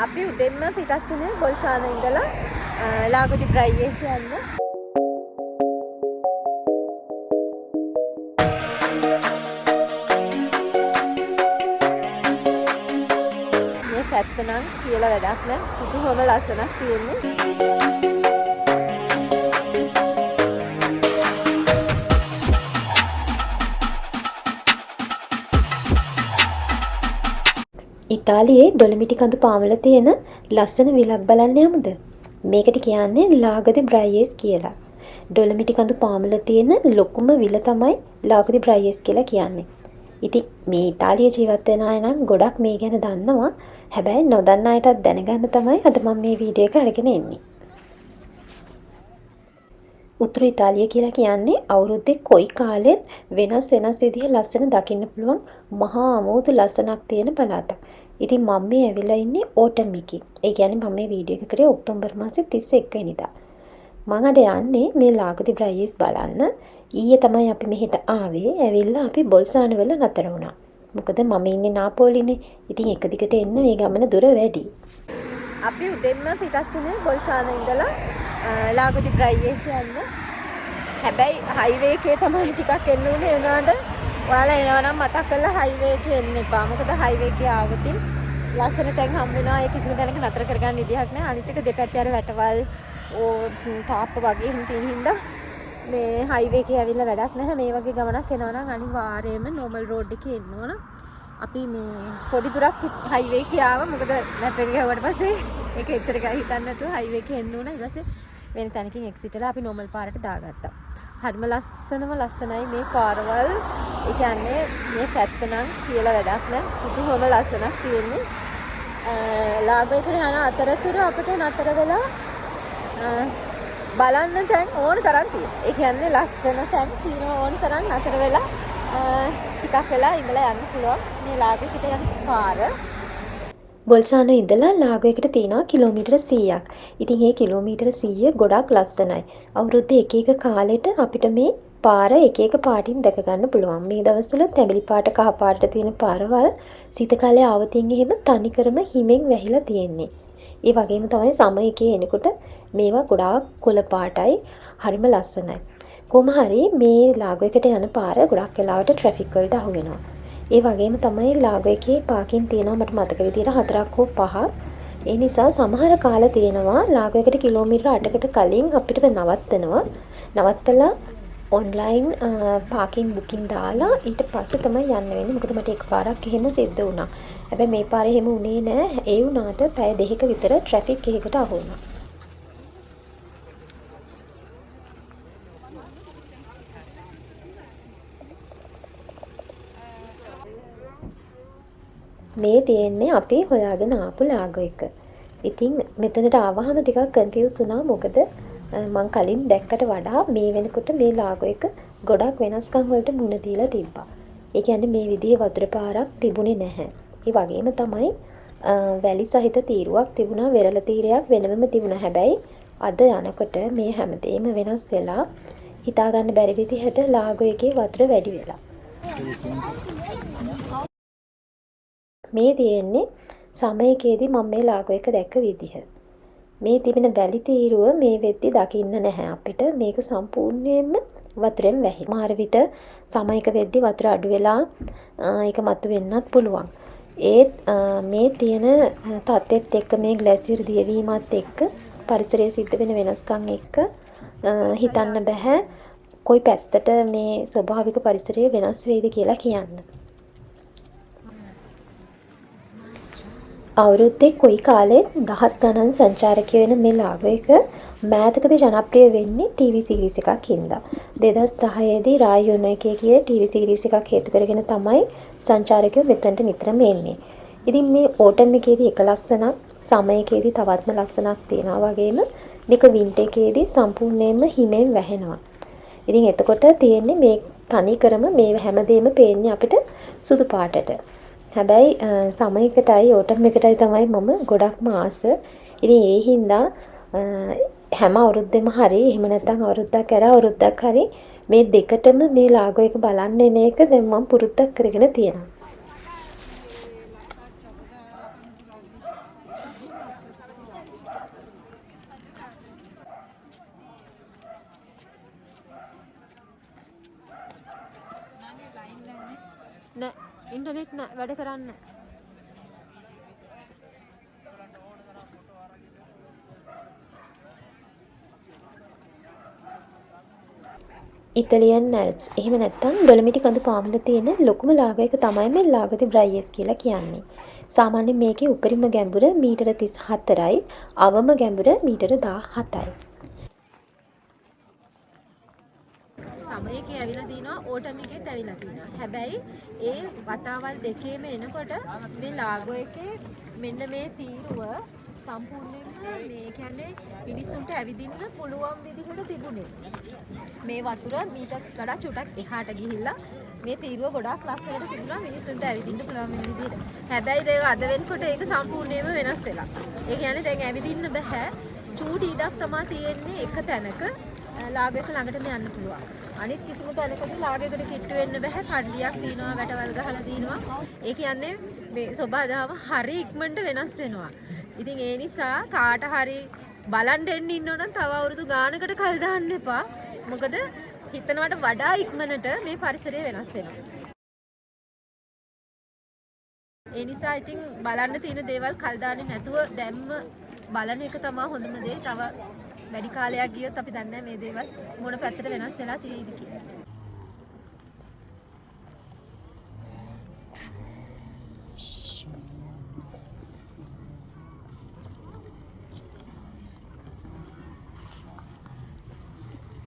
අපි උදෙන්ම පිටත් වුණේ බොල්සානෝ ඉඳලා ලාගෝදි බ්‍රයියස් යන්න. මේ පැත්ත නම් කියලා වැඩක් නෑ. පුදුමම ලස්සනක් තියෙන්නේ. ඉතාලියේ ඩොලමිටි කඳු පාමුල තියෙන ලස්සන විලක් බලන්න යමුද? මේකට කියන්නේ ලාගෝදි බ්‍රයියස් කියලා. ඩොලමිටි කඳු පාමුල තියෙන ලොකුම විල තමයි ලාගෝදි බ්‍රයියස් කියලා කියන්නේ. ඉතින් මේ ඉතාලියේ ජීවත් වෙන අය නම් ගොඩක් මේ ගැන දන්නවා. හැබැයි නොදන්න අයටත් දැනගන්න තමයි අද මම මේ වීඩියෝ එක අරගෙන එන්නේ. උතුරු ඉතාලිය කියලා කියන්නේ අවුරුද්දේ කොයි කාලෙත් වෙනස් විදිහේ ලස්සන දකින්න පුළුවන් මහා අමෝතු ලස්සනක් තියෙන පළාතක්. ඉතින් මම මේ ඇවිල්ලා ඉන්නේ ඕටම් එකේ. ඒ කියන්නේ මම මේ වීඩියෝ එක කරේ ඔක්තෝබර් මාසේ 31 වෙනිදා. මම අද යන්නේ මේ ලාගෝදි බ්‍රයියස් බලන්න. ඊයේ තමයි අපි මෙහෙට ආවේ. ඇවිල්ලා අපි බොල්සානෝ වල නතර වුණා. මොකද මම ඉන්නේ නාපෝලිනේ. ඉතින් එක දිගට එන්න මේ ගමන දුර වැඩි. අපි උදෙන්ම පිටත් වුණේ බොල්සානෝ ඉඳලා ලාගෝදි බ්‍රයියස් යන්න. හැබැයි හයිවේ එකේ තමයි ටිකක් එන්න උනේ. උනාට ඔයාලා එනවා නම් මතක් කරලා හයිවේ එකේ එන්න එපා. මොකද හයිවේ එකේ ආවොතින් ලස්සන තැන් හම් වෙනවා. ඒ කිසිම තැනක නතර කරගන්න විදිහක් නැහැ. අනිත් එක දෙපැත්තේ අර වැටවල් තාප්ප වගේ හිම තියෙන හින්දා මේ හයිවේ එකේ ඇවිල්ලා වැඩක් නැහැ. මේ වගේ ගමනක් එනවා නම් අනිවාර්යයෙන්ම නෝමල් රෝඩ් එකේ එන්න ඕන. අපි මේ පොඩි දුරක් හයිවේ එකේ ආවා. මොකද මැප් එක ගහුවට පස්සේ ඒක එච්චර ගා හිතන්නේ නැතුව හයිවේ එකේ එන්න ඕන. ඊට පස්සේ වෙන තැනකින් එක්සිට් වෙලා අපි නෝමල් පාරට දාගත්තා. හරිම ලස්සනයි මේ පාරවල්. ඒ කියන්නේ මේ පැත්ත නම් කියලා වැඩක් නෑ. පුදුමම ලස්සනක් තියෙන්නේ. ලාගෝ එකට යන අතරතුර අපිට නතර වෙලා බලන්න තැන් ඕන තරම් තියෙනවා. ඒ කියන්නේ ලස්සන තැන් තියෙනවා ඕන තරම් නතර වෙලා ටිකක් වෙලා ඉඳලා යන්න පුළුවන්. මේ ලාගෝ එකට යන පාර බොල්සානෝ ඉඳලා ලාගෝ එකට තියෙනවා කිලෝමීටර 100ක්. ඉතින් මේ කිලෝමීටර 100 ගොඩක් ලස්සනයි. අවුරුද්දේ එක එක කාලෙට අපිට මේ පාර එක එක පාටින් දැක ගන්න පුළුවන්. මේ දවස්වල තැඹිලි පාට කහ පාටට තියෙන පාරවල් සීත කාලේ ආවතින් එහෙම තනිකරම හිමෙන් වැහිලා තියෙන්නේ. ඒ වගේම තමයි සම එකේ එනකොට මේවා ගොඩාක් කොළ පාටයි. හරිම ලස්සනයි. කොහොම හරි මේ ලාගෝ එකට යන පාර ගොඩක් වෙලාවට ට්‍රැෆික් වලට අහු වෙනවා. ඒ වගේම තමයි ලාගෝ එකේ පාකින් තියෙනවා මට මතක විදියට 4ක් හෝ 5ක්. ඒ නිසා සමහර කාල තියෙනවා ලාගෝ එකට කිලෝමීටර 8කට කලින් අපිට නවත්තනවා. නවත්තලා ඔන්ලයින් පාකින් බුකින් දාලා ඊට පස්සේ තමයි යන්න වෙන්නේ. මොකද මට එකපාරක් එහෙම සිද්ධ වුණා. හැබැයි මේ පාරේ එහෙම උනේ නෑ. ඒ වුණාට පැය 2ක විතර ට්‍රැෆික් එකකට අහු වුණා. මේ තියෙන්නේ අපි හොයාගෙන ආපු ලාගෝ එක. ඉතින් මෙතනට ආවහම ටිකක් කන්ෆියුස් වුණා. මොකද මං කලින් දැක්කට වඩා මේ වෙනකොට මේ ලාගෝ එක ගොඩක් වෙනස්කම් වලට මුහුණ දීලා තිබ්බා. ඒ කියන්නේ මේ විදිහේ වතුර පාරක් තිබුණේ නැහැ. ඒ වගේම තමයි වැලි සහිත තීරුවක් තිබුණා. වෙරළ තීරයක් වෙනමම තිබුණා. හැබැයි අද යනකොට මේ හැමදේම වෙනස් වෙලා හිතා ගන්න බැරි විදිහට ලාගෝ එකේ වතුර වැඩි වෙලා. මේ තියෙන්නේ සමයකේදී මම මේ ලාගෝ එක දැක්ක විදිහ. මේ තිබෙන වැලි තීරුව මේ වෙද්දි දකින්න නැහැ අපිට. මේක සම්පූර්ණයෙන්ම වතුරෙන් වැහි. මාර විට සමයක වෙද්දි වතුර අඩු වෙලා ඒක මතු වෙන්නත් පුළුවන්. ඒත් මේ තියෙන තත්ත්වෙත් එක්ක මේ ග්ලැසියර් දියවීමත් එක්ක පරිසරයේ සිද්ධ වෙන වෙනස්කම් එක්ක හිතන්න බෑ කොයි පැත්තට මේ ස්වභාවික පරිසරය වෙනස් වෙයිද කියලා කියන්න. අවුරුද්දේ කොයි කාලෙත් දහස් ගණන් සංචාරකයෝ වෙන මේ ලාගෝ එක මෑතකදී ජනප්‍රිය වෙන්නේ ටීවී සීරීස් එකක් හින්දා. 2010 දී රායෝනෝ එකේ කිය ටීවී සීරීස් එකක් හේතු කරගෙන තමයි සංචාරකයෝ මෙතනට නිතරම එන්නේ. ඉතින් මේ ඕටම් එකේදී එක ලස්සනක්, සමය එකේදී තවත්ම ලස්සනක් තියෙනවා. වගේම මේක වින්ටර් එකේදී සම්පූර්ණයෙන්ම හිමෙන් වැහෙනවා. ඉතින් එතකොට තියෙන්නේ මේ තනිකරම මේ හැමදේම පේන්නේ අපිට සුදු පාටට. හැබැයි සමයකටයි ඕටම් එකටයි තමයි මම ගොඩක්ම ආස. ඉතින් ඒ හින්දා හැම අවුරුද්දෙම හරි එහෙම නැත්නම් අවුරුද්දක් ඇර අවුරුද්දක් හරි මේ දෙකටම මේ ලාගෝ එක බලන්න එන එක දැන් මම පුරුද්දක් කරගෙන තියෙනවා. නෑ ඉන්ටර්නෙට් නෑ වැඩ කරන්න. ඉතාලියන් ඇල්ප්ස්. එහෙම නැත්නම් ඩොලමිටි කඳු පාමුල තියෙන ලොකුම ලාග එක තමයි මේ ලාගති බ්‍රයියස් කියලා කියන්නේ. සාමාන්‍යයෙන් මේකේ උපරිම ගැඹුර මීටර 34යි, අවම ගැඹුර මීටර 17යි. සමයකේ ඇවිල්ලා තිනවා ඕටම් එකෙත් ඇවිල්ලා තිනවා. හැබැයි ඒ වතාවල් දෙකේම එනකොට මේ ලාගෝ එකේ මෙන්න මේ තීරුව සම්පූර්ණයෙන්ම මේ කියන්නේ මිනිස්සුන්ට ඇවිදින්න පුළුවන් විදිහට තිබුණේ. මේ වතුර මීට වඩා චුටක් එහාට ගිහිල්ලා මේ තීරුව ගොඩාක් ලස්සනට තිබුණා මිනිස්සුන්ට ඇවිදින්න පුළුවන් විදිහට. හැබැයි ඒක අද වෙනකොට ඒක සම්පූර්ණයෙන්ම වෙනස් වෙලා. ඒ කියන්නේ දැන් ඇවිදින්න බෑ. චූටි ඉඩක් තමයි තියෙන්නේ එක තැනක ලාගයක ළඟටම යන්න පුළුවන්. අනිත් කිසිම තැනකදී ලාගයකට කිට්ටු වෙන්න බෑ. කණ්ඩියක් තියනවා, වැටවල් ගහලා තියනවා. ඒ කියන්නේ මේ සබදාම හරි ඉක්මනට වෙනස් වෙනවා. ඉතින් ඒ නිසා කාට හරි බලන් දෙන්න ඉන්නවනම් තව අවුරුදු ගානකට කල් දාන්න එපා. මොකද හිතනවට වඩා ඉක්මනට මේ පරිසරය වෙනස් වෙනවා. ඒ නිසා ඉතින් බලන්න තියෙන දේවල් කල් දාන්නේ නැතුව දැම්ම බලන එක තමයි හොඳම දේ. තව වැඩි කාලයක් ගියොත් අපි දන්නේ නැහැ මේ දේවල් මොන පැත්තට වෙනස් වෙලා තියෙයිද කියලා.